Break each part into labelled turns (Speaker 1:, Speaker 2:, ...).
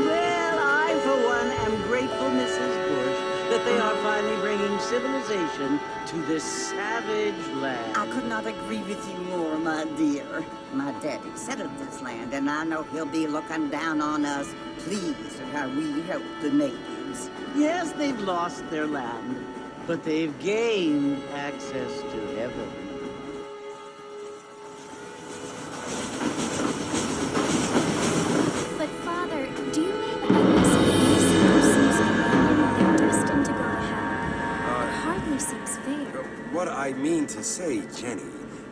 Speaker 1: Well, I, for one, am grateful, Mrs. Bush, that they are finally bringing civilization to this savage land.
Speaker 2: I could not agree with you more, my dear. My daddy settled this land, and I know he'll be looking down on us, pleased at how we help the natives.
Speaker 1: Yes, they've lost their land, but they've gained access to heaven.
Speaker 3: But Father, do you mean unless we seems they're destined to go to hell? It hardly seems fair.
Speaker 4: What I mean to say, Jenny,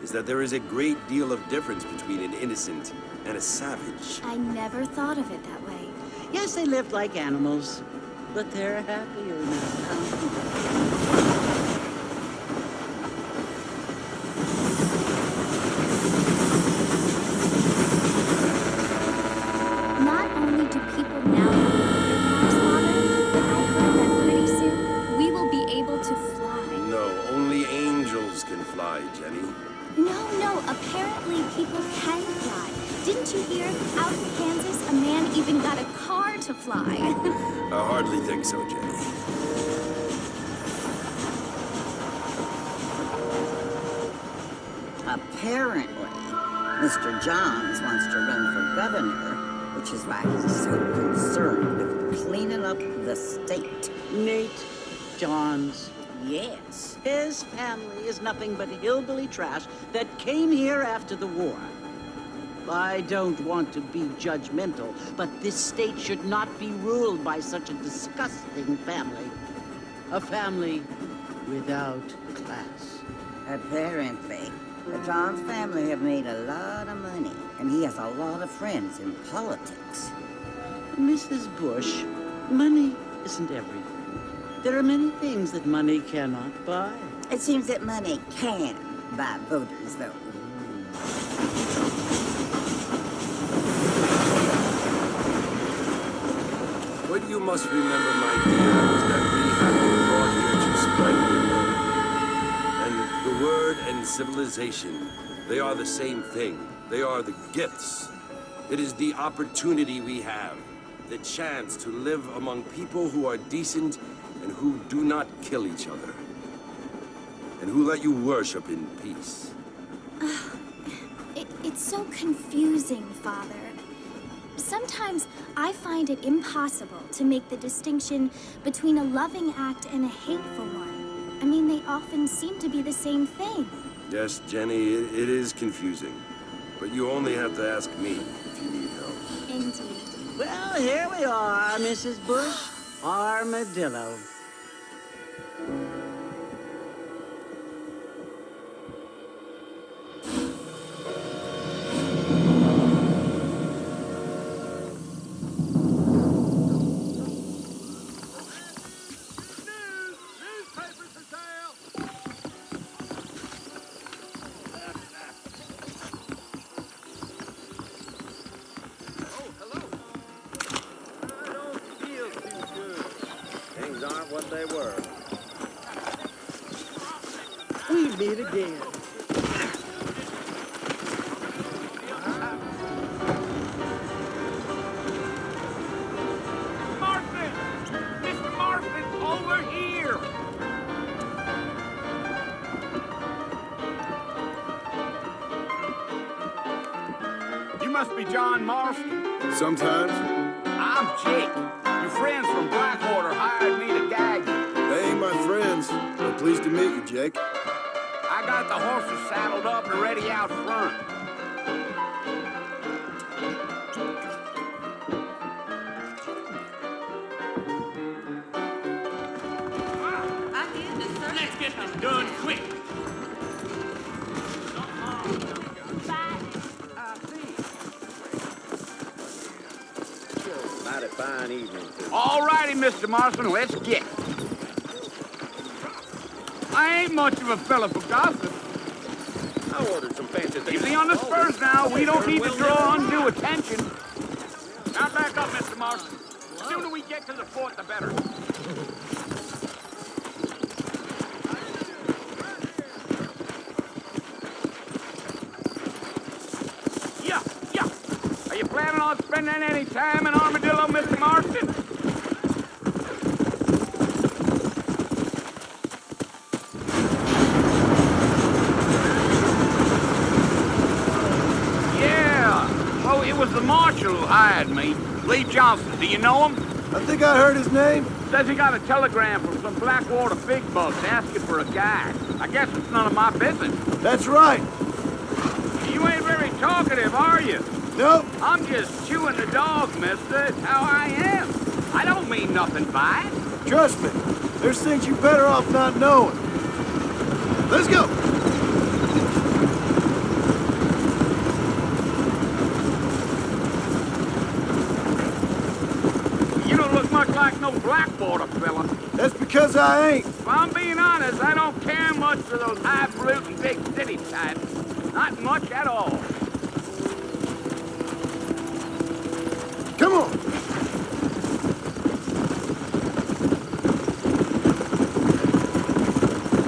Speaker 4: is that there is a great deal of difference between an innocent and a savage.
Speaker 3: I never thought of it that way.
Speaker 1: Yes, they lived like animals, but they're happier now.
Speaker 3: Not only do people now have their cars, Father, but I heard that pretty soon we will be able to fly.
Speaker 4: No, only angels can fly, Jenny.
Speaker 3: No, apparently people can fly. Didn't you hear? Out in Kansas, a man even got a car to fly.
Speaker 4: I hardly think so, Jenny.
Speaker 2: Apparently, Mr. Johns wants to run for governor, which is why he's so concerned with cleaning up the state.
Speaker 1: Nate Johns.
Speaker 2: Yes.
Speaker 1: His family is nothing but hillbilly trash that came here after the war. I don't want to be judgmental, but this state should not be ruled by such a disgusting family. A family without class.
Speaker 2: Apparently, the Johns family have made a lot of money, and he has a lot of friends in politics.
Speaker 1: Mrs. Bush, money isn't everything. There are many things that money cannot buy.
Speaker 2: It seems that money can buy voters, though.
Speaker 4: What you must remember, my dear, is that we have been brought here to spread the word. And the word and civilization, they are the same thing. They are the gifts. It is the opportunity we have, the chance to live among people who are decent and who do not kill each other, and who let you worship in peace.
Speaker 3: It's so confusing, Father. Sometimes I find it impossible to make the distinction between a loving act and a hateful one. I mean, they often seem to be the same thing.
Speaker 4: Yes, Jenny, it is confusing. But you only have to ask me if you need help.
Speaker 3: Indeed.
Speaker 1: Well, here we are, Mrs. Bush. Armadillo.
Speaker 5: What they were.
Speaker 1: We meet again.
Speaker 6: Martin! Mr. Martin, over here! You must be John Marston.
Speaker 4: Sometimes.
Speaker 6: I'm Jake. Your friends from Blackwater hired me to guide you.
Speaker 4: They ain't my friends. But pleased to meet you, Jake.
Speaker 6: I got the horses saddled up and ready out front.
Speaker 7: I
Speaker 6: get this done quick.
Speaker 5: Mighty fine evening.
Speaker 6: All righty, Mr. Marston, let's get. I ain't much of a fella for gossip.
Speaker 5: I ordered some fancy things.
Speaker 6: Easy on the spurs now. We don't need to draw undue attention. Now back up, Mr. Marston. The sooner we get to the fort, the better. Yeah. Are you planning on spending any time in Armadillo, Mr. Marston? It was the marshal who hired me, Lee Johnson. Do you know him?
Speaker 7: I think I heard his name.
Speaker 6: Says he got a telegram from some Blackwater big bugs asking for a guide. I guess it's none of my business.
Speaker 7: That's right.
Speaker 6: You ain't very talkative, are you?
Speaker 7: Nope.
Speaker 6: I'm just chewing the dog, mister. It's how I am. I don't mean nothing by it.
Speaker 7: Trust me, there's things you better off not knowing. Let's go.
Speaker 6: Like no Blackwater fella.
Speaker 7: That's because I ain't.
Speaker 6: If I'm being honest, I don't care much for those highfalutin big city types. Not much at all.
Speaker 7: Come on.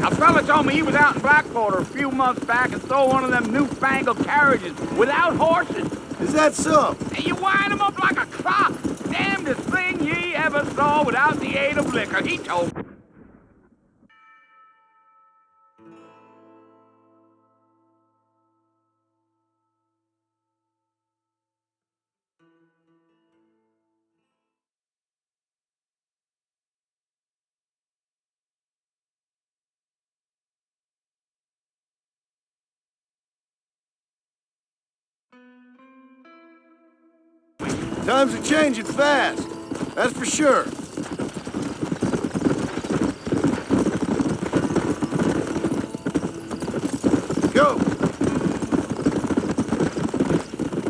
Speaker 6: A fella told me he was out in Blackwater a few months back and saw one of them newfangled carriages without horses.
Speaker 7: Is that so?
Speaker 6: And you wind them up like a clock. Damnedest thing ye ever saw without the aid of liquor, he told me.
Speaker 7: Times are changing fast. That's for sure. Go.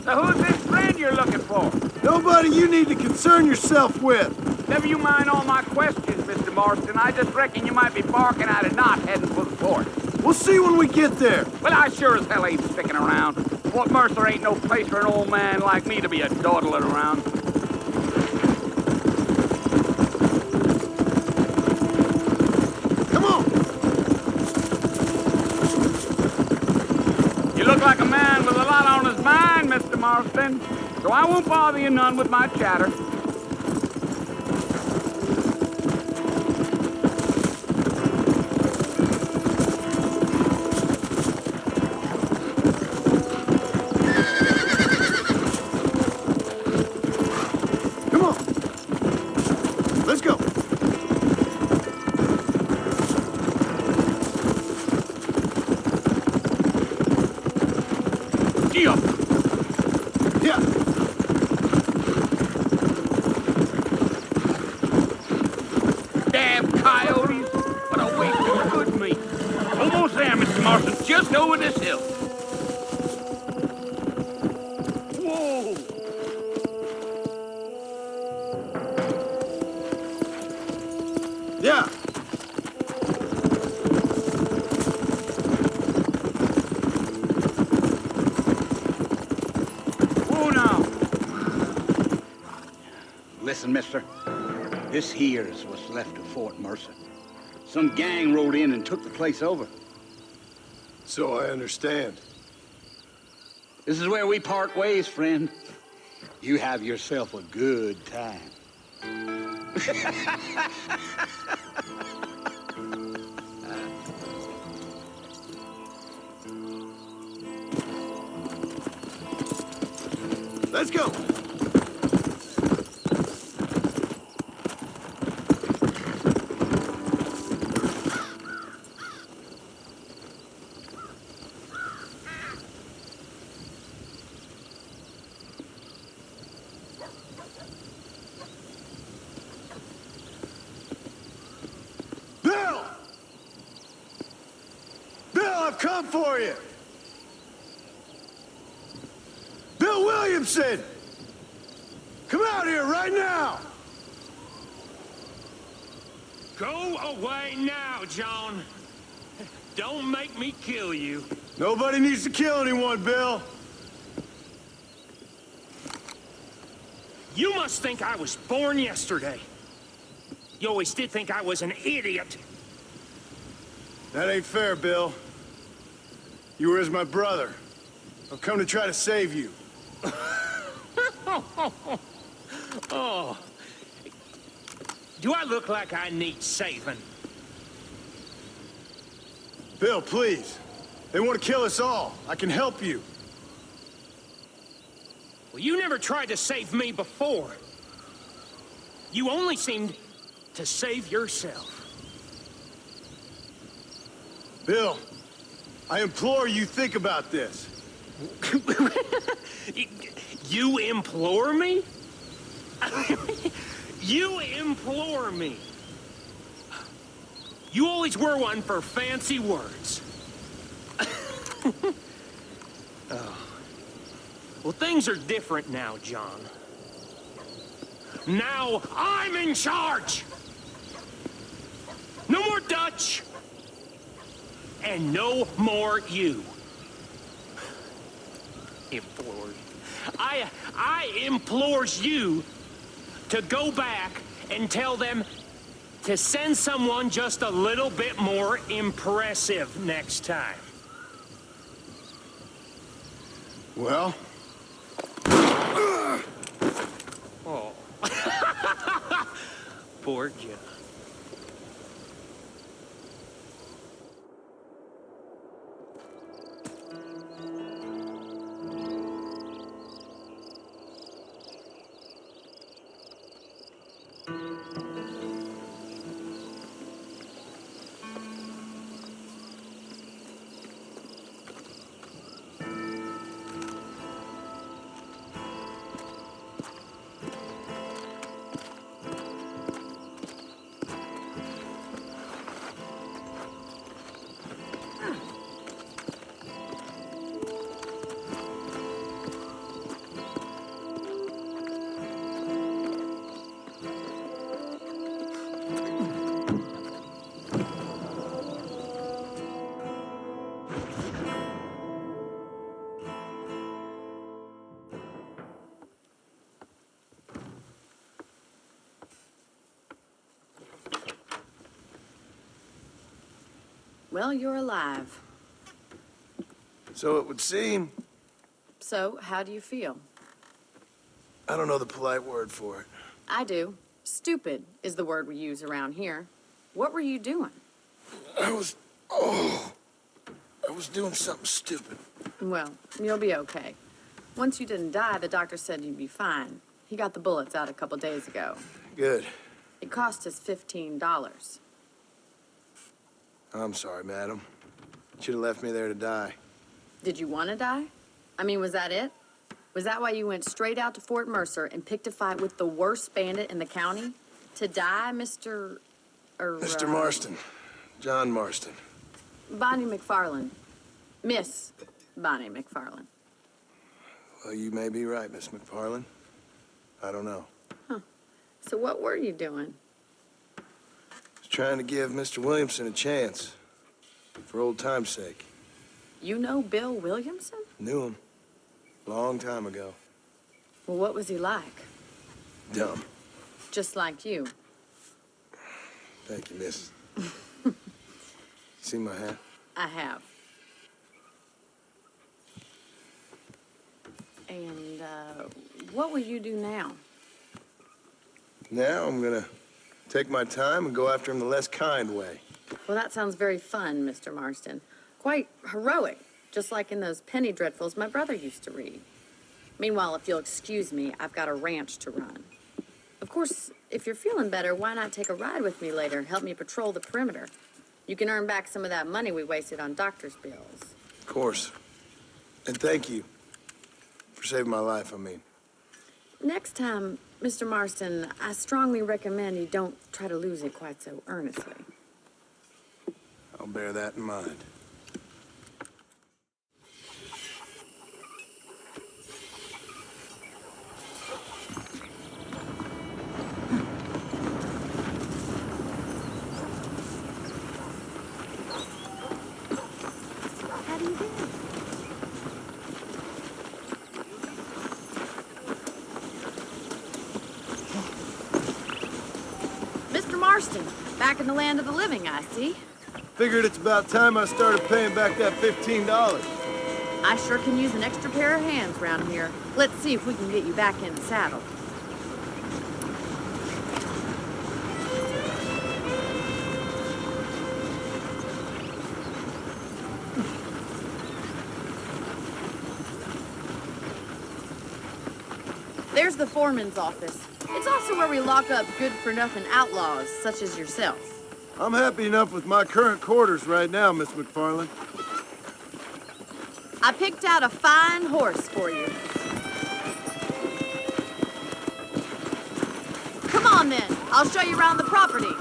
Speaker 6: So who's this friend you're looking for?
Speaker 7: Nobody you need to concern yourself with.
Speaker 6: Never you mind all my questions, Mr. Marston. I just reckon you might be barking out a knot heading for the fort.
Speaker 7: We'll see when we get there.
Speaker 6: Well, I sure as hell ain't sticking around. Fort Mercer ain't no place for an old man like me to be a dawdling around.
Speaker 7: Come on.
Speaker 6: You look like a man with a lot on his mind, Mr. Marston. So I won't bother you none with my chatter. Just over this hill. Whoa!
Speaker 7: Yeah.
Speaker 6: Whoa now. Listen, mister. This here is what's left of Fort Mercer. Some gang rode in and took the place over.
Speaker 7: So I understand.
Speaker 6: This is where we part ways, friend. You have yourself a good time.
Speaker 7: Let's go. come for you! Bill Williamson! Come out here right now!
Speaker 6: Go away now, John. Don't make me kill you.
Speaker 7: Nobody needs to kill anyone, Bill.
Speaker 6: You must think I was born yesterday. You always did think I was an idiot.
Speaker 7: That ain't fair, Bill. You were as my brother. I've come to try to save you.
Speaker 6: Oh. Do I look like I need saving?
Speaker 7: Bill, please. They want to kill us all. I can help you.
Speaker 6: Well, you never tried to save me before. You only seemed to save yourself.
Speaker 7: Bill, I implore you think about this.
Speaker 6: You implore me? You implore me. You always were one for fancy words. Oh. Well, things are different now, John. Now I'm in charge! No more Dutch! And no more you. Implores. I implores you to go back and tell them to send someone just a little bit more impressive next time.
Speaker 7: Well?
Speaker 6: Oh. Poor John.
Speaker 8: Well, you're alive.
Speaker 7: So it would seem.
Speaker 8: So, how do you feel?
Speaker 7: I don't know the polite word for it.
Speaker 8: I do. Stupid is the word we use around here. What were you doing?
Speaker 7: I was doing something stupid.
Speaker 8: Well, you'll be okay. Once you didn't die, the doctor said you'd be fine. He got the bullets out a couple days ago.
Speaker 7: Good.
Speaker 8: It cost us $15.
Speaker 7: I'm sorry, madam. Should have left me there to die.
Speaker 8: Did you want to die? I mean, was that it? Was that why you went straight out to Fort Mercer and picked a fight with the worst bandit in the county? To die, Mr.
Speaker 7: Mr. Marston. John Marston.
Speaker 8: Bonnie McFarland. Miss Bonnie McFarland.
Speaker 7: Well, you may be right, Miss McFarland. I don't know.
Speaker 8: So what were you doing?
Speaker 7: Was trying to give Mr. Williamson a chance. For old time's sake.
Speaker 8: You know Bill Williamson?
Speaker 7: Knew him. Long time ago.
Speaker 8: Well, what was he like?
Speaker 7: Dumb.
Speaker 8: Just like you.
Speaker 7: Thank you, miss. See my hat?
Speaker 8: I have. And, what will you do now?
Speaker 7: Now I'm gonna take my time and go after him the less kind way.
Speaker 8: Well, that sounds very fun, Mr. Marston. Quite heroic, just like in those penny dreadfuls my brother used to read. Meanwhile, if you'll excuse me, I've got a ranch to run. Of course, if you're feeling better, why not take a ride with me later and help me patrol the perimeter? You can earn back some of that money we wasted on doctor's bills.
Speaker 7: Of course. And thank you for saving my life, I mean.
Speaker 8: Next time, Mr. Marston, I strongly recommend you don't try to lose it quite so earnestly.
Speaker 7: I'll bear that in mind.
Speaker 8: Marston, back in the land of the living, I see.
Speaker 7: Figured it's about time I started paying back that $15.
Speaker 8: I sure can use an extra pair of hands around here. Let's see if we can get you back in the saddle. There's the foreman's office. It's also where we lock up good-for-nothing outlaws, such as yourself.
Speaker 7: I'm happy enough with my current quarters right now, Miss McFarland.
Speaker 8: I picked out a fine horse for you. Come on, then. I'll show you around the property.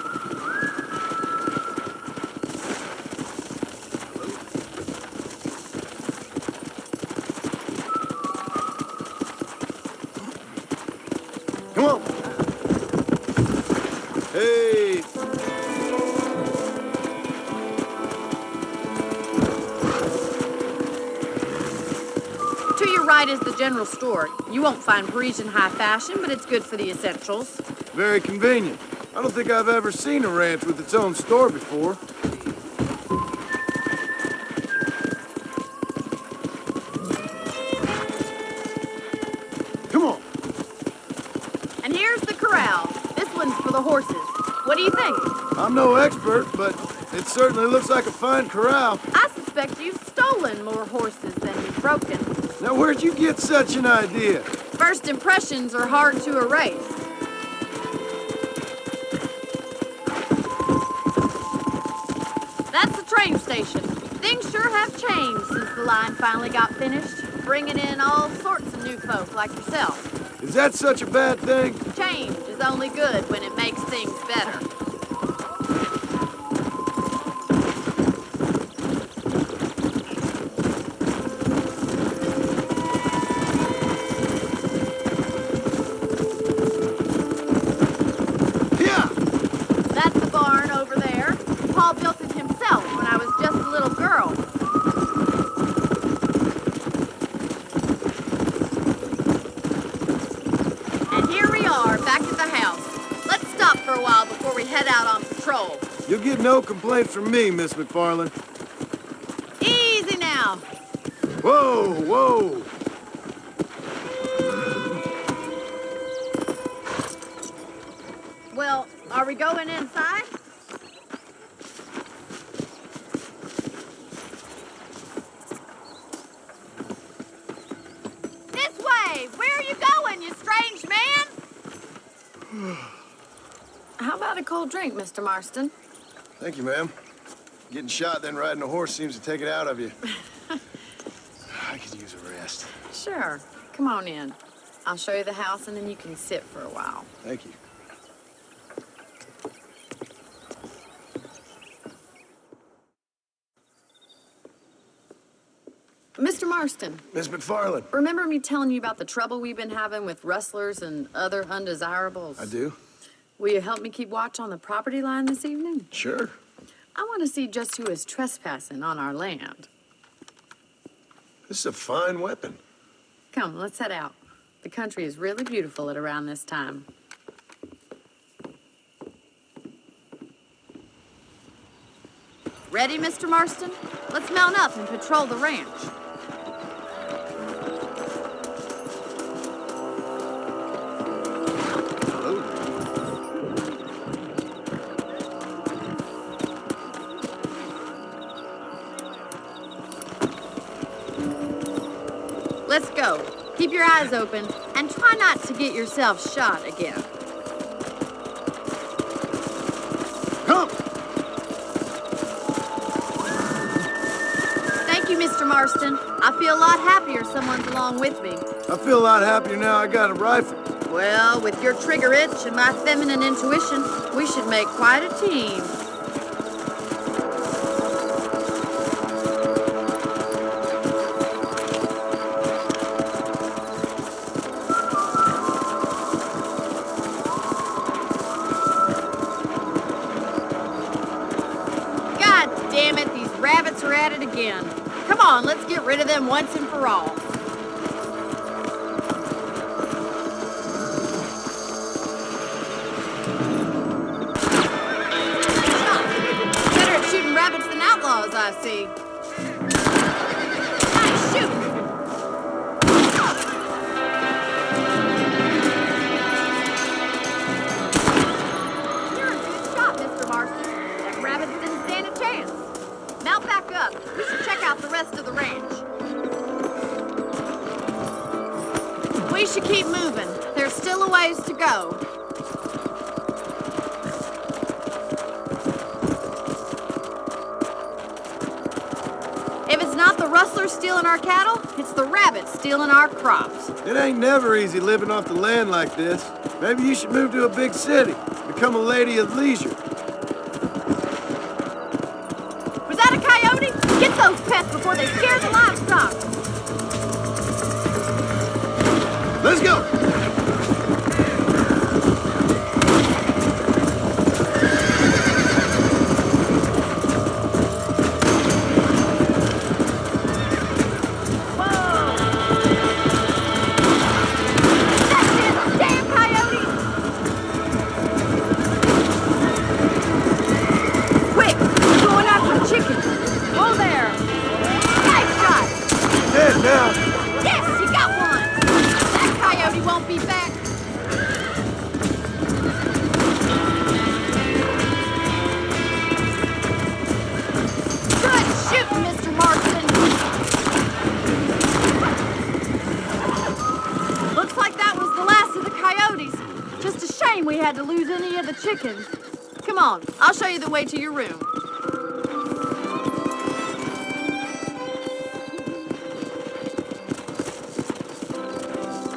Speaker 7: Come on. Hey.
Speaker 8: To your right is the general store. You won't find Parisian high fashion, but it's good for the essentials.
Speaker 7: Very convenient. I don't think I've ever seen a ranch with its own store before. Come on.
Speaker 8: And here's the corral. This one's for the horses. What do you think?
Speaker 7: I'm no expert, but it certainly looks like a fine corral.
Speaker 8: I suspect you've stolen more horses than you've broken.
Speaker 7: Now, where'd you get such an idea?
Speaker 8: First impressions are hard to erase. That's the train station. Things sure have changed since the line finally got finished, bringing in all sorts of new folk like yourself.
Speaker 7: Is that such a bad thing?
Speaker 8: Change is only good when it makes things better.
Speaker 7: Yeah!
Speaker 8: That's the barn over there. Paul built it himself when I was just a little girl. And here we are, back at the house. Let's stop for a while before we head out on patrol.
Speaker 7: You'll get no complaints from me, Miss McFarland.
Speaker 8: Easy now.
Speaker 7: Whoa, whoa!
Speaker 8: Well, are we going inside? This way! Where are you going, you strange man? How about a cold drink, Mr. Marston?
Speaker 7: Thank you, ma'am. Getting shot, then riding a horse seems to take it out of you. I could use a rest.
Speaker 8: Sure. Come on in. I'll show you the house, and then you can sit for a while.
Speaker 7: Thank you.
Speaker 8: Mr. Marston,
Speaker 7: Miss McFarland.
Speaker 8: remember me telling you about the trouble we've been having with rustlers and other undesirables?
Speaker 7: I do?
Speaker 8: Will you help me keep watch on the property line this evening?
Speaker 7: Sure.
Speaker 8: I want to see just who is trespassing on our land.
Speaker 7: This is a fine weapon.
Speaker 8: Come, let's head out. The country is really beautiful at around this time. Ready, Mr. Marston? Let's mount up and patrol the ranch. Let's go. Keep your eyes open and try not to get yourself shot again.
Speaker 7: Come!
Speaker 8: Thank you, Mr. Marston. I feel a lot happier someone's along with me.
Speaker 7: I feel a lot happier now I got a rifle.
Speaker 8: Well, with your trigger itch and my feminine intuition, we should make quite a team. God damn it, these rabbits are at it again. Come on, let's get rid of them once and for all. Lance, mount back up. We should check out the rest of the ranch. We should keep moving. There's still a ways to go. If it's not the rustlers stealing our cattle, it's the rabbits stealing our crops.
Speaker 7: It ain't never easy living off the land like this. Maybe you should move to a big city. Become a lady of leisure.
Speaker 8: Was that a coyote? Get those pests before they scare the livestock.
Speaker 7: Let's go!
Speaker 8: We had to lose any of the chickens. Come on, I'll show you the way to your room.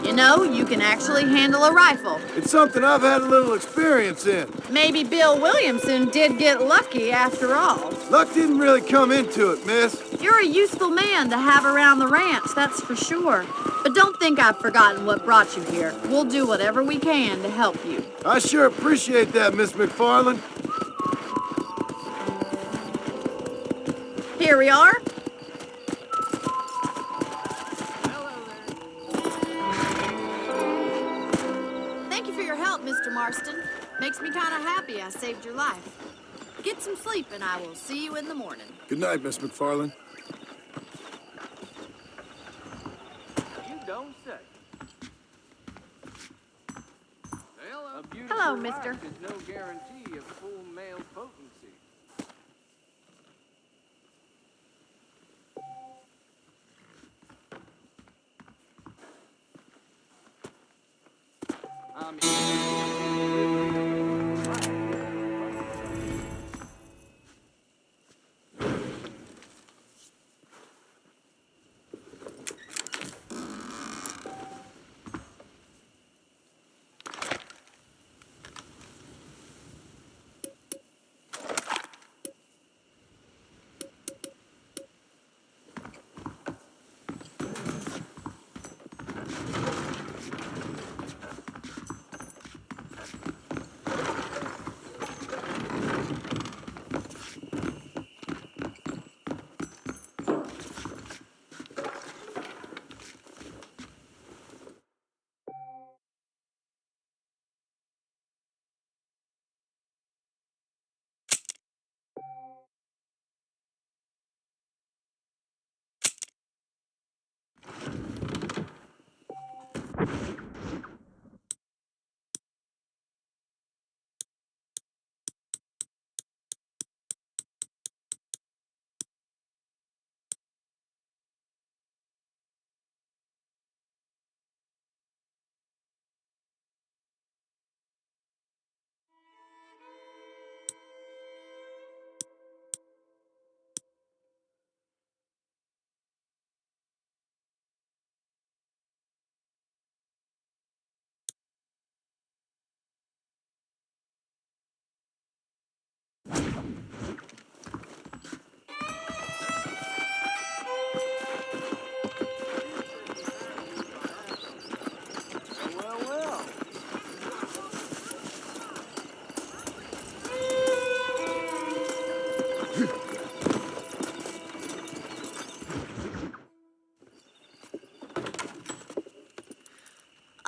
Speaker 8: You know, you can actually handle a rifle.
Speaker 7: It's something I've had a little experience in.
Speaker 8: Maybe Bill Williamson did get lucky after all.
Speaker 7: Luck didn't really come into it, miss.
Speaker 8: You're a useful man to have around the ranch, that's for sure. But don't think I've forgotten what brought you here. We'll do whatever we can to help you.
Speaker 7: I sure appreciate that, Miss McFarland.
Speaker 8: Here we are. Thank you for your help, Mr. Marston. Makes me kind of happy I saved your life. Get some sleep and I will see you in the morning.
Speaker 7: Good night, Miss McFarland.
Speaker 5: Don't say. Well, a beautiful
Speaker 8: Hello,
Speaker 5: wife
Speaker 8: mister.
Speaker 5: is no guarantee of full male potency.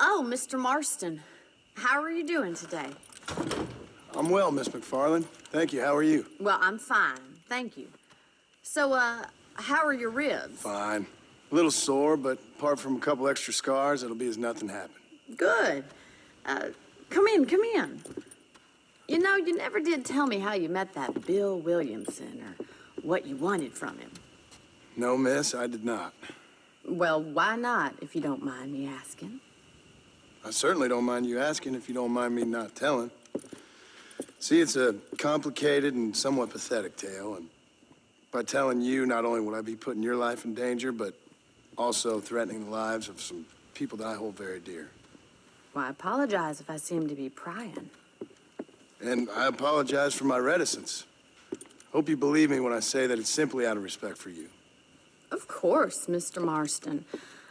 Speaker 8: Oh, Mr. Marston. How are you doing today?
Speaker 7: I'm well, Miss McFarland. Thank you. How are you?
Speaker 8: Well, I'm fine. Thank you. So, how are your ribs?
Speaker 7: Fine. A little sore, but apart from a couple extra scars, it'll be as nothing happened.
Speaker 8: Good. Come in, come in. You know, you never did tell me how you met that Bill Williamson or what you wanted from him.
Speaker 7: No, miss, I did not.
Speaker 8: Well, why not, if you don't mind me asking?
Speaker 7: I certainly don't mind you asking if you don't mind me not telling. See, it's a complicated and somewhat pathetic tale, and by telling you, not only would I be putting your life in danger, but also threatening the lives of some people that I hold very dear.
Speaker 8: Well, I apologize if I seem to be prying.
Speaker 7: And I apologize for my reticence. Hope you believe me when I say that it's simply out of respect for you.
Speaker 8: Of course, Mr. Marston.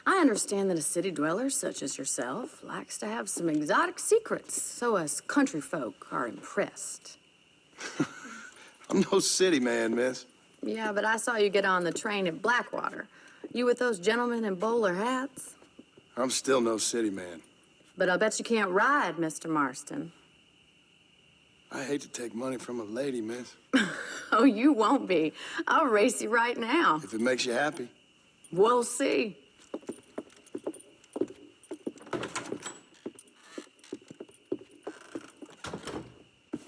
Speaker 8: I understand that a city dweller such as yourself likes to have some exotic secrets, so us country folk are impressed.
Speaker 7: I'm no city man, miss.
Speaker 8: Yeah, but I saw you get on the train at Blackwater. You with those gentlemen in bowler hats?
Speaker 7: I'm still no city man.
Speaker 8: But I'll bet you can't ride, Mr. Marston.
Speaker 7: I hate to take money from a lady, miss.
Speaker 8: Oh, you won't be. I'll race you right now.
Speaker 7: If it makes you happy.
Speaker 8: We'll see.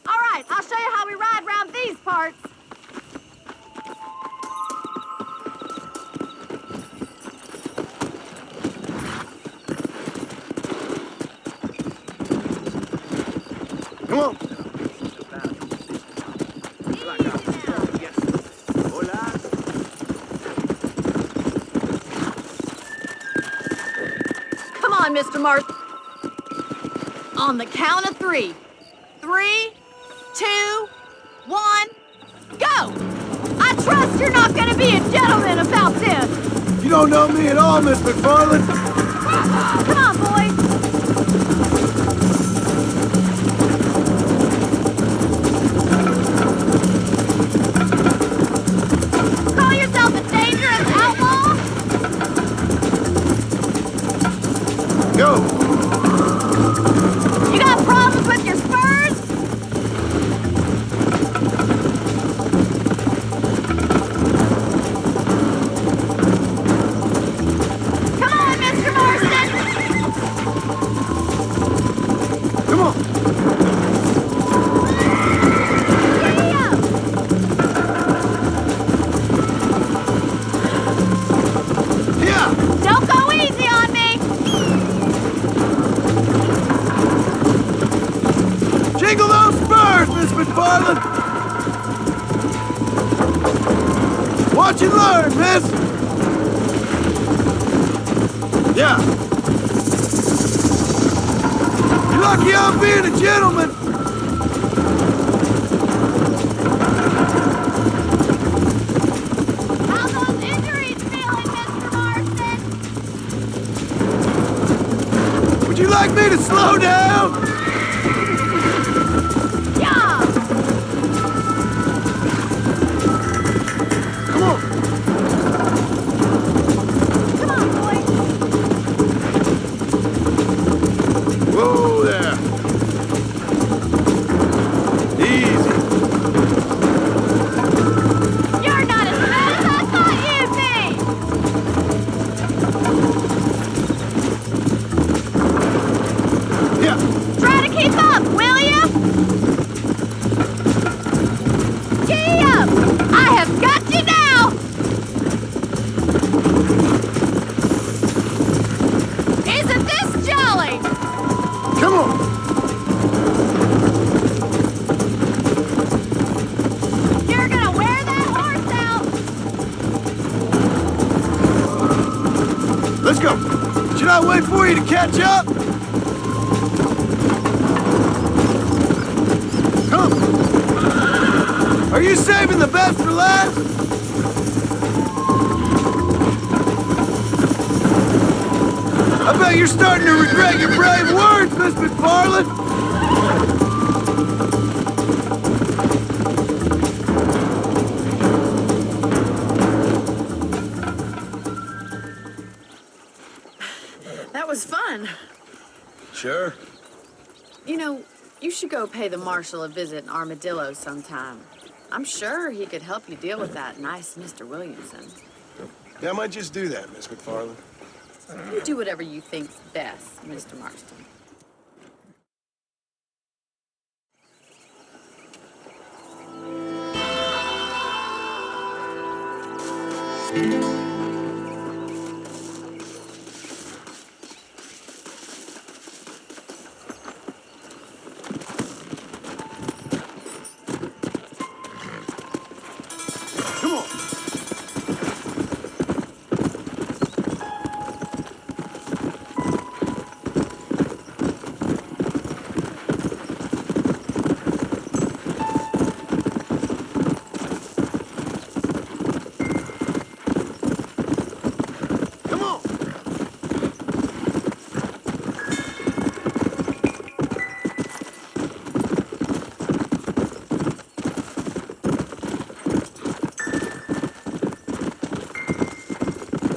Speaker 9: All right, I'll show you how we ride around these parts.
Speaker 7: Come on.
Speaker 9: Come on, Mr. Marston. On the count of 3. 3, 2, 1, go! I trust you're not gonna be a gentleman about this.
Speaker 7: You don't know me at all, Miss McFarland.
Speaker 9: Come on, boys. Call yourself a dangerous outlaw?
Speaker 7: Go.
Speaker 9: You got problems with your spurs? Come on, Mr. Marston!
Speaker 7: Come on.
Speaker 9: Yeah!
Speaker 7: Yeah.
Speaker 9: Don't go easy on me!
Speaker 7: Jingle those spurs, Miss McFarland. Watch and learn, miss. Yeah. You're lucky I'm being a gentleman.
Speaker 9: How those injuries feeling, Mr. Marston?
Speaker 7: Would you like me to slow down?
Speaker 9: Yeah!
Speaker 7: Come on.
Speaker 9: Come on, boys!
Speaker 7: Whoa there. Easy.
Speaker 9: You're not as bad as I thought you'd be!
Speaker 7: Yeah.
Speaker 9: Try to keep up, will you? Giddy up! I have got you now! Isn't this jolly?
Speaker 7: Come on.
Speaker 9: You're gonna wear that horse out!
Speaker 7: Let's go. Should I wait for you to catch up? Come. Are you saving the best for last? I bet you're starting to regret your brave words, Miss McFarland.
Speaker 8: That was fun.
Speaker 7: Sure.
Speaker 8: You know, you should go pay the marshal a visit in Armadillo sometime. I'm sure he could help you deal with that nice Mr. Williamson.
Speaker 7: Yeah, I might just do that, Miss McFarland.
Speaker 8: You do whatever you think's best, Mr. Marston.
Speaker 7: Come on. Come on.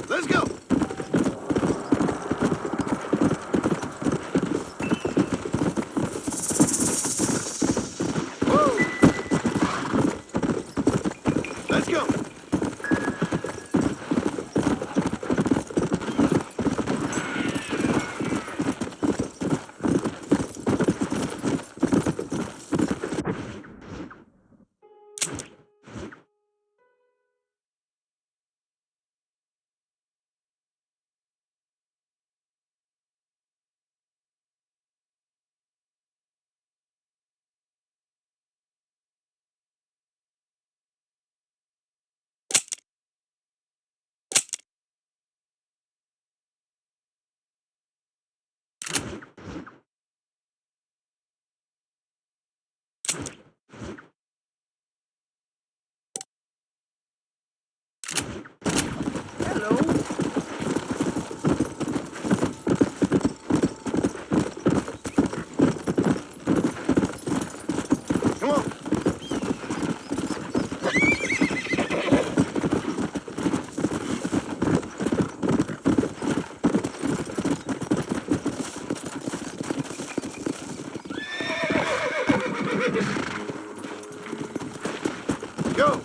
Speaker 7: Let's go. Woo. Let's go. Hello. Come on. Go.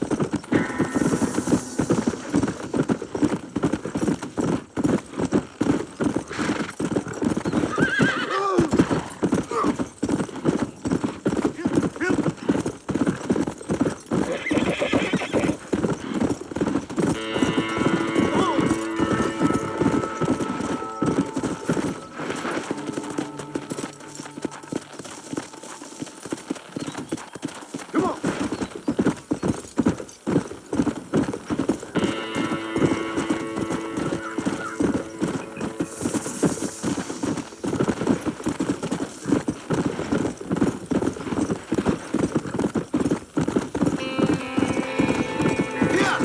Speaker 7: Come on. Yeah.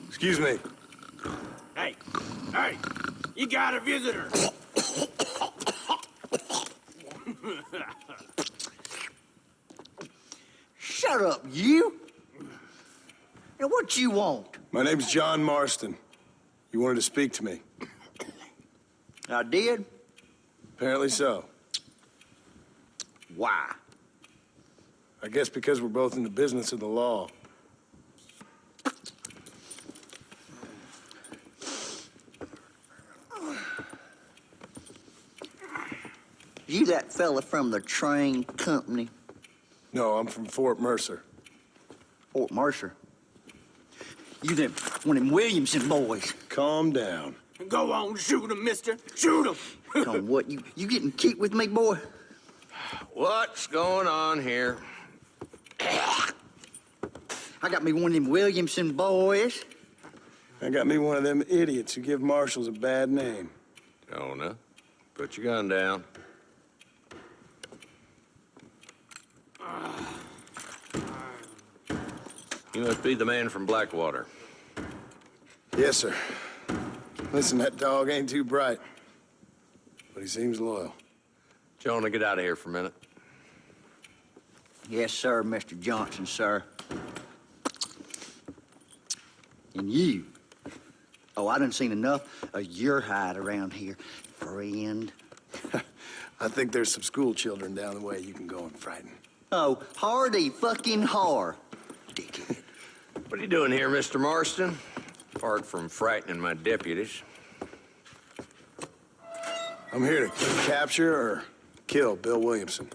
Speaker 7: Excuse me.
Speaker 6: Hey, hey, you got a visitor.
Speaker 10: Shut up, you! Now, what you want?
Speaker 7: My name's John Marston. You wanted to speak to me.
Speaker 10: I did?
Speaker 7: Apparently so.
Speaker 10: Why?
Speaker 7: I guess because we're both in the business of the law.
Speaker 10: You that fella from the train company,
Speaker 7: No, I'm from Fort Mercer.
Speaker 10: Fort Mercer? You them, one of them Williamson boys.
Speaker 7: Calm down.
Speaker 6: Go on, shoot him, mister. Shoot him.
Speaker 10: Come on, what, you getting kicked with me, boy?
Speaker 5: What's going on here?
Speaker 10: I got me one of them Williamson boys.
Speaker 7: I got me one of them idiots who give marshals a bad name.
Speaker 5: Jonah, put your gun down. You must be the man from Blackwater.
Speaker 7: Yes, sir. Listen, that dog ain't too bright, but he seems loyal.
Speaker 5: Jonah, get out of here for a minute.
Speaker 10: Yes, sir, Mr. Johnson, sir. And you. Oh, I done seen enough of your hide around here, friend.
Speaker 7: I think there's some school children down the way you can go and frighten.
Speaker 10: Oh, hardy fucking har. Dickhead.
Speaker 5: What are you doing here, Mr. Marston? Apart from frightening my deputies.
Speaker 7: I'm here to capture or kill Bill Williamson.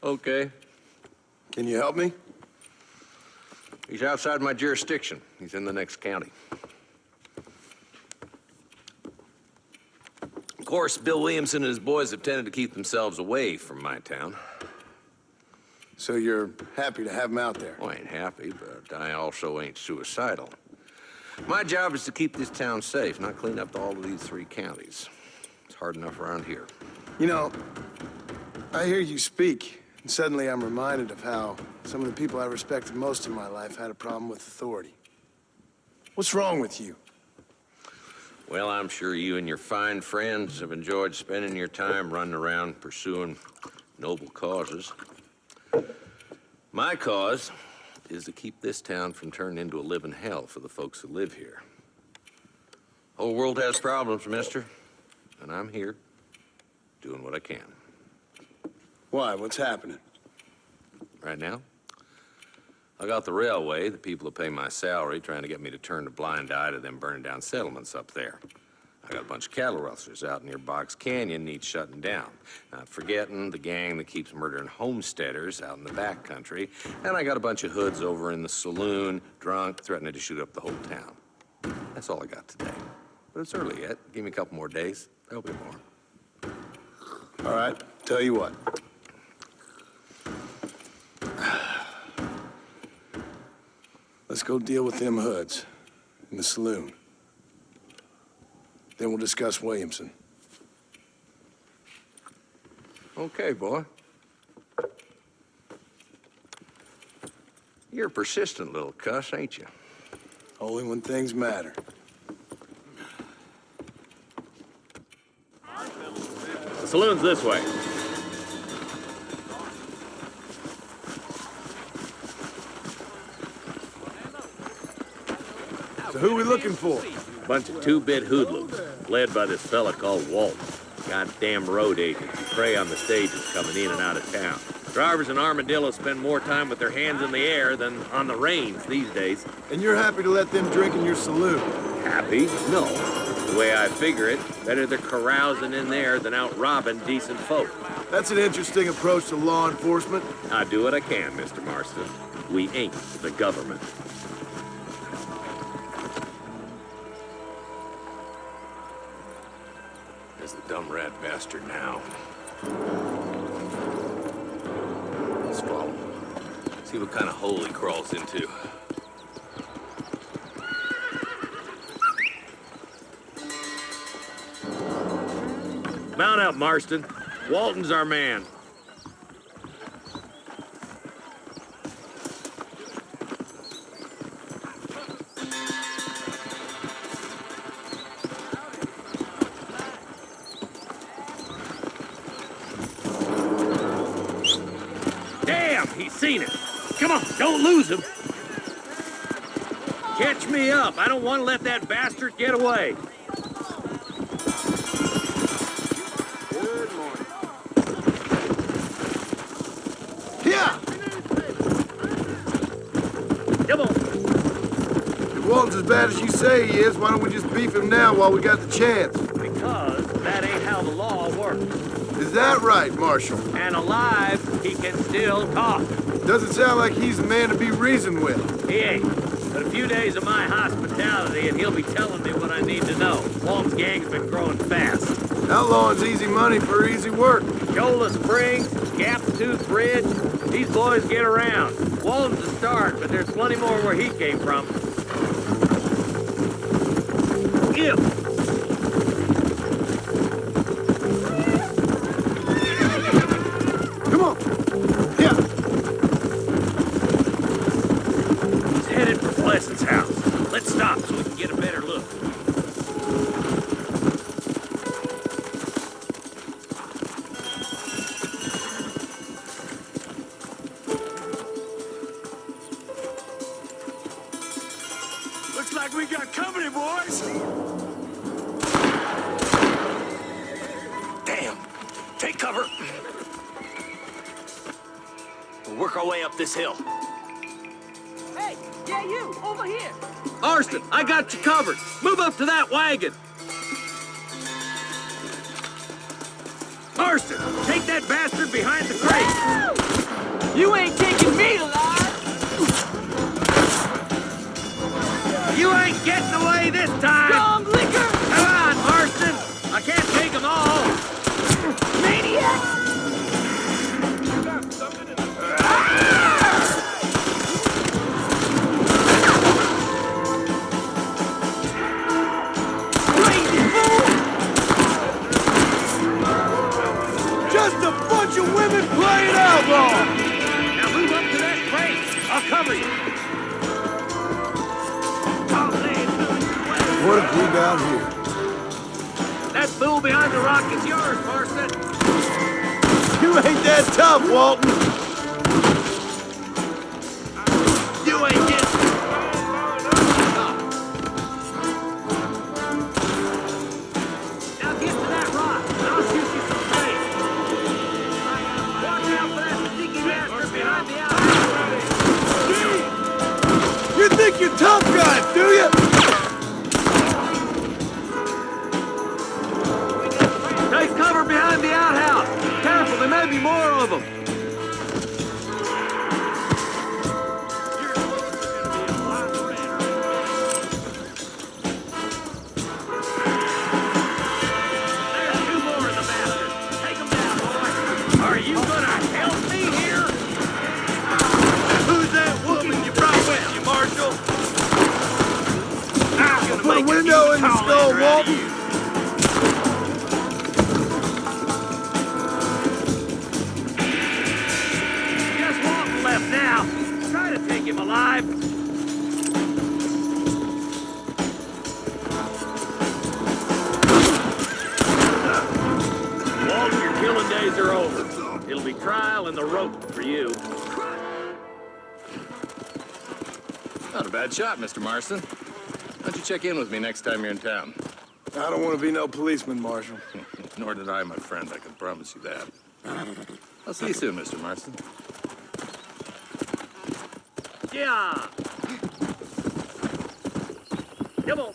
Speaker 5: Okay.
Speaker 7: Can you help me?
Speaker 5: He's outside my jurisdiction. He's in the next county. Of course, Bill Williamson and his boys have tended to keep themselves away from my town.
Speaker 7: So you're happy to have him out there?
Speaker 5: Well, I ain't happy, but I also ain't suicidal. My job is to keep this town safe, not clean up all of these 3 counties. It's hard enough around here.
Speaker 7: You know, I hear you speak, and suddenly I'm reminded of how some of the people I respected most in my life had a problem with authority. What's wrong with you?
Speaker 5: Well, I'm sure you and your fine friends have enjoyed spending your time running around pursuing noble causes. My cause is to keep this town from turning into a living hell for the folks who live here. Whole world has problems, mister, and I'm here doing what I can.
Speaker 7: Why? What's happening?
Speaker 5: Right now, I got the railway, the people who pay my salary, trying to get me to turn a blind eye to them burning down settlements up there. I got a bunch of cattle rustlers out near Box Canyon needs shutting down. Not forgetting the gang that keeps murdering homesteaders out in the back country. And I got a bunch of hoods over in the saloon, drunk, threatening to shoot up the whole town. That's all I got today. But it's early yet. Give me a couple more days. There'll be more.
Speaker 7: All right, tell you what. Let's go deal with them hoods in the saloon. Then we'll discuss Williamson.
Speaker 5: Okay, boy. You're a persistent little cuss, ain't you?
Speaker 7: Only when things matter.
Speaker 5: The saloon's this way.
Speaker 7: So who are we looking for?
Speaker 5: Bunch of two-bit hoodlums, led by this fella called Walt. Goddamn road agents who prey on the stages coming in and out of town. Drivers in Armadillo spend more time with their hands in the air than on the reins these days.
Speaker 7: And you're happy to let them drink in your saloon?
Speaker 5: Happy? No. The way I figure it, better they're carousing in there than out robbing decent folk.
Speaker 7: That's an interesting approach to law enforcement.
Speaker 5: I do what I can, Mr. Marston. We ain't the government. There's the dumb rat bastard now. Let's follow him. See what kind of hole he crawls into. Mount up, Marston. Walton's our man. Damn, he's seen it. Come on, don't lose him. Catch me up. I don't want to let that bastard get away. Come on.
Speaker 7: If Walton's as bad as you say he is, why don't we just beef him now while we got the chance?
Speaker 5: Because that ain't how the law works.
Speaker 7: Is that right, Marshal?
Speaker 5: And alive, he can still talk.
Speaker 7: Doesn't sound like he's a man to be reasoned with.
Speaker 5: He ain't. But a few days of my hospitality and he'll be telling me what I need to know. Walton's gang's been growing fast.
Speaker 7: Outlawing's easy money for easy work.
Speaker 5: Shola Springs, Gap's Tooth Bridge, these boys get around. Walton's the start, but there's plenty more where he came from. Ew!
Speaker 7: Come on. Yeah.
Speaker 5: He's headed for Blessing's house. Let's stop so we can get a better look.
Speaker 6: Looks like we got company, boys.
Speaker 7: Damn.
Speaker 6: Take cover. We'll work our way up this hill.
Speaker 11: Hey, yeah, you, over here.
Speaker 6: Marston, I got you covered. Move up to that wagon. Marston, take that bastard behind the crate.
Speaker 11: You ain't taking me alive.
Speaker 6: You ain't getting away this time.
Speaker 11: Strong liquor.
Speaker 6: Come on, Marston. I can't take them all.
Speaker 11: Maniac.
Speaker 7: Just a bunch of women playing outlaw!
Speaker 6: Now move up to that crate. I'll cover you.
Speaker 7: What have we got here?
Speaker 6: That fool behind the rock is yours, Marston.
Speaker 7: You ain't that tough, Walton!
Speaker 6: You ain't getting... Now get to that rock, and I'll shoot you some straight. Watch out for that sneaky bastard behind the outhouse.
Speaker 7: You think you're tough guys, do you?
Speaker 6: Take cover behind the outhouse. Careful, there may be more of them. There's two more of the bastards. Take them down, boy. Are you gonna help me here? Who's that woman you brought with you, Marshal? I'm gonna
Speaker 7: Put a
Speaker 6: make
Speaker 7: window in the
Speaker 6: Utah
Speaker 7: skull,
Speaker 6: lander out of
Speaker 7: Walton.
Speaker 6: you. Just Walton left now. Try to take him alive. Walton, your killing days are over. It'll be trial and the rope for you.
Speaker 5: Not a bad shot, Mr. Marston. Why don't you check in with me next time you're in town?
Speaker 7: I don't want to be no policeman, Marshal.
Speaker 5: Nor did I, my friend. I can promise you that. I'll see you soon, Mr. Marston.
Speaker 6: Yeah. Come on.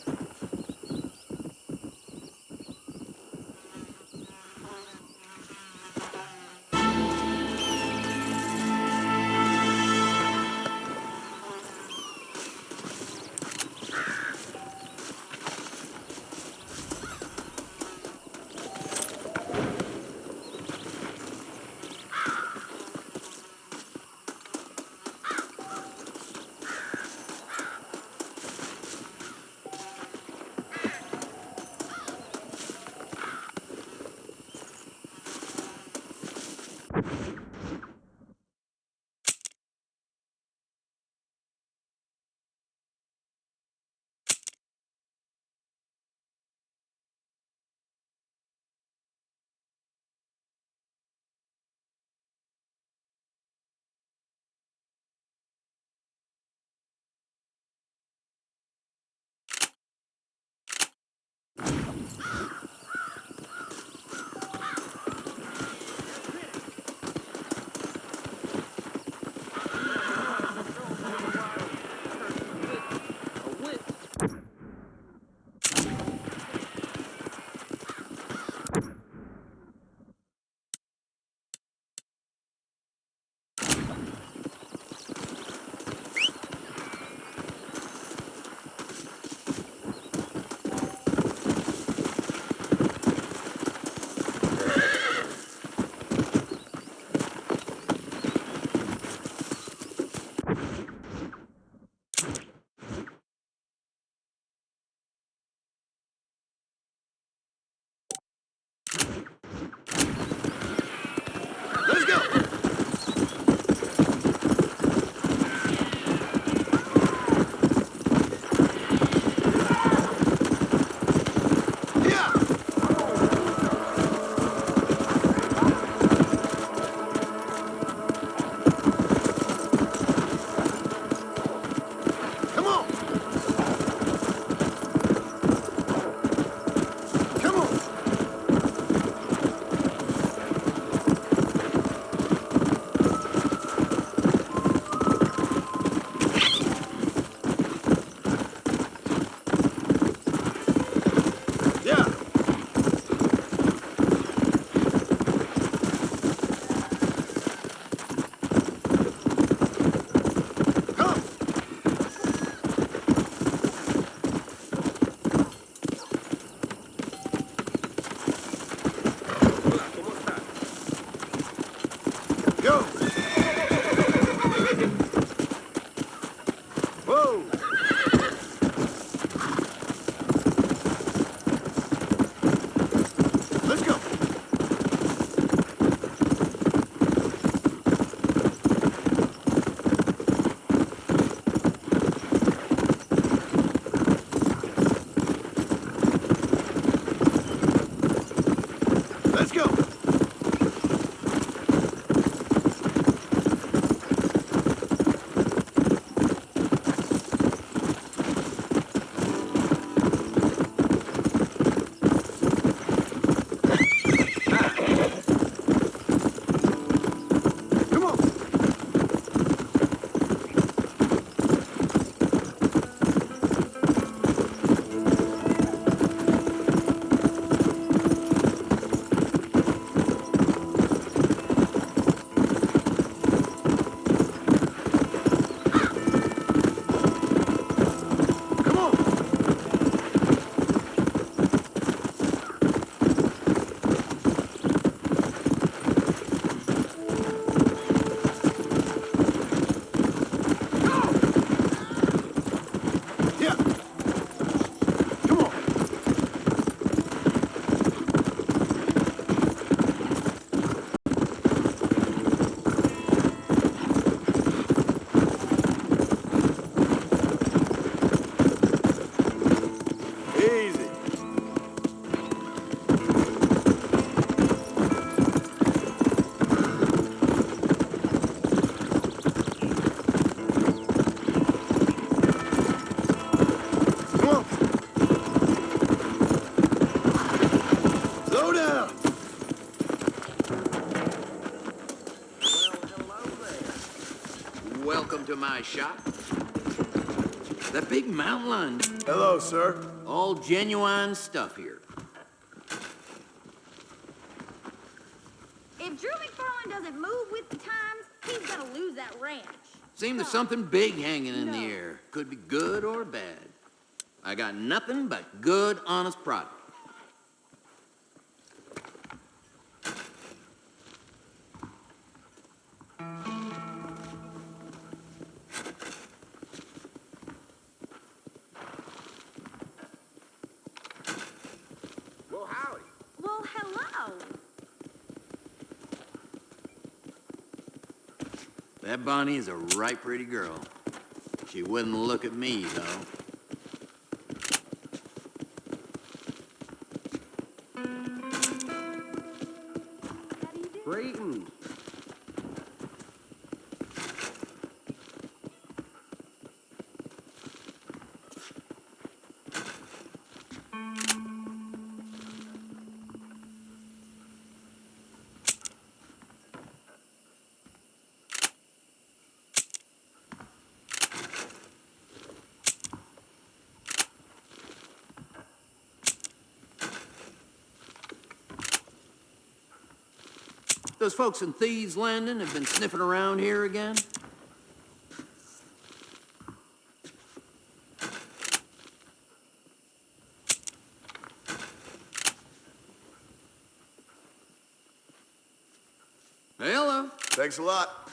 Speaker 7: Let's go. Come on. Come on. Yeah. Come on. Easy. Come on. Slow down.
Speaker 12: Welcome to my shop. That big mountain lion,
Speaker 7: Hello, sir.
Speaker 12: all genuine stuff here.
Speaker 9: If Drew McFarlane doesn't move with the times, he's gonna lose that ranch.
Speaker 12: Seems there's something big hanging in the air. Could be good or bad. I got nothing but good, honest product.
Speaker 4: Well, howdy.
Speaker 3: Well, hello.
Speaker 12: That Bonnie is a right pretty girl. She wouldn't look at me, though.
Speaker 11: Greetings.
Speaker 12: Those folks in Thieves Landing have been sniffing around here again? Hello.
Speaker 7: Thanks a lot.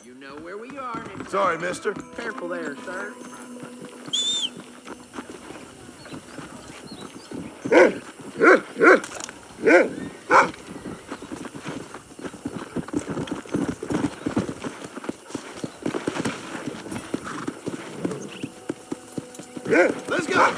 Speaker 12: You know where we are.
Speaker 7: Sorry, mister.
Speaker 11: Careful there, sir.
Speaker 7: Let's go.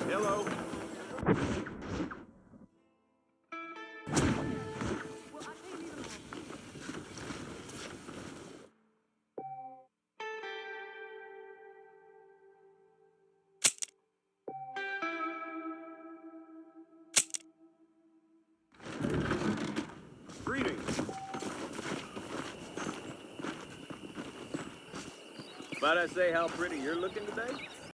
Speaker 7: Hello. Greetings. Might I say how pretty you're looking today?